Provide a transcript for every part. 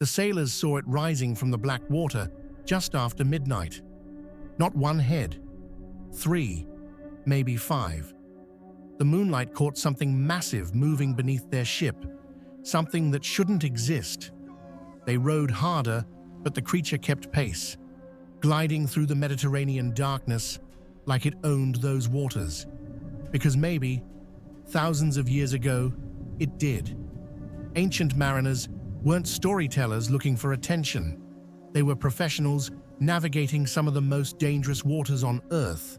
The sailors saw it rising from the black water just after midnight. Not one head, 3, maybe 5. The moonlight caught something massive moving beneath their ship, something that shouldn't exist. They rowed harder, but the creature kept pace, gliding through the Mediterranean darkness like it owned those waters. Because maybe, thousands of years ago, it did. Ancient mariners weren't storytellers looking for attention. They were professionals navigating some of the most dangerous waters on Earth.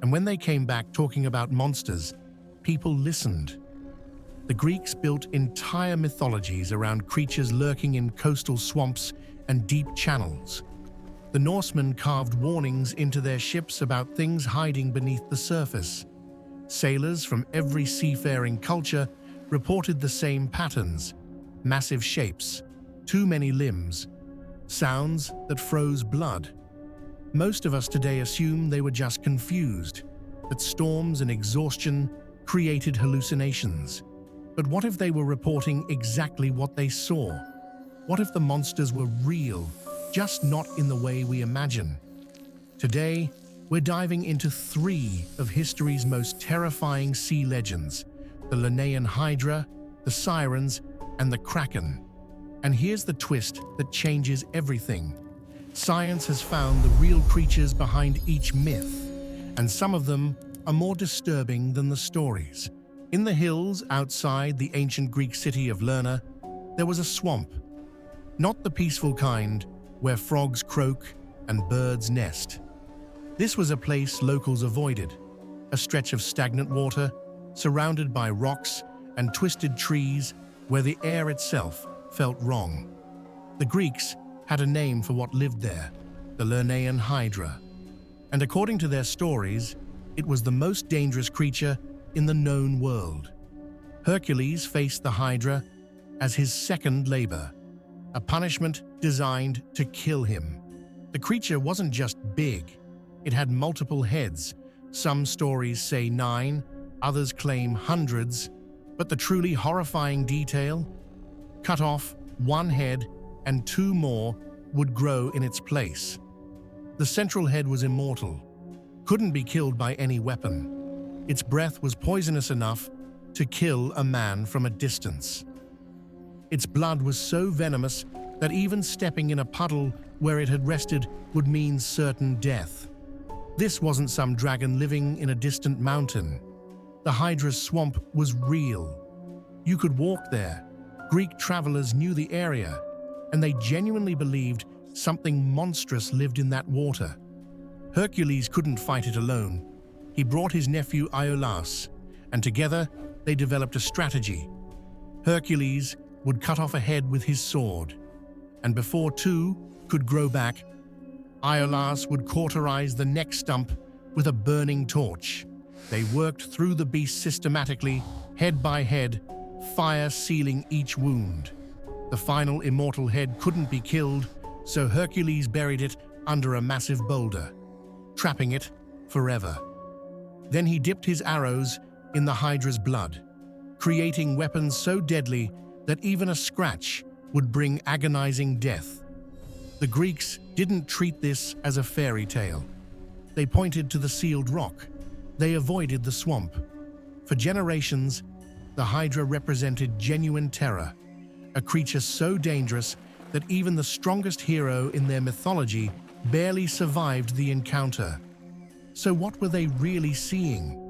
And when they came back talking about monsters, people listened. The Greeks built entire mythologies around creatures lurking in coastal swamps and deep channels. The Norsemen carved warnings into their ships about things hiding beneath the surface. Sailors from every seafaring culture reported the same patterns: massive shapes, too many limbs, sounds that froze blood. Most of us today assume they were just confused, that storms and exhaustion created hallucinations. But what if they were reporting exactly what they saw? What if the monsters were real, just not in the way we imagine? Today, we're diving into 3 of history's most terrifying sea legends: the Lernaean Hydra, the Sirens, and the Kraken. And here's the twist that changes everything. Science has found the real creatures behind each myth, and some of them are more disturbing than the stories. In the hills outside the ancient Greek city of Lerna, there was a swamp. Not the peaceful kind where frogs croak and birds nest. This was a place locals avoided, a stretch of stagnant water surrounded by rocks and twisted trees where the air itself felt wrong. The Greeks had a name for what lived there: the Lernaean Hydra. And according to their stories, it was the most dangerous creature in the known world. Hercules faced the Hydra as his second labor, a punishment designed to kill him. The creature wasn't just big, it had multiple heads. Some stories say 9, others claim hundreds, but the truly horrifying detail: cut off one head and 2 more would grow in its place. The central head was immortal, couldn't be killed by any weapon. Its breath was poisonous enough to kill a man from a distance. Its blood was so venomous that even stepping in a puddle where it had rested would mean certain death. This wasn't some dragon living in a distant mountain. The Hydra's swamp was real. You could walk there. Greek travelers knew the area, and they genuinely believed something monstrous lived in that water. Hercules couldn't fight it alone. He brought his nephew Iolaus, and together they developed a strategy. Hercules would cut off a head with his sword, and before 2 could grow back, Iolaus would cauterize the neck stump with a burning torch. They worked through the beast systematically, head by head, fire sealing each wound. The final immortal head couldn't be killed, so Hercules buried it under a massive boulder, trapping it forever. Then he dipped his arrows in the Hydra's blood, creating weapons so deadly that even a scratch would bring agonizing death. The Greeks didn't treat this as a fairy tale. They pointed to the sealed rock. They avoided the swamp. For generations, the Hydra represented genuine terror, a creature so dangerous that even the strongest hero in their mythology barely survived the encounter. So what were they really seeing?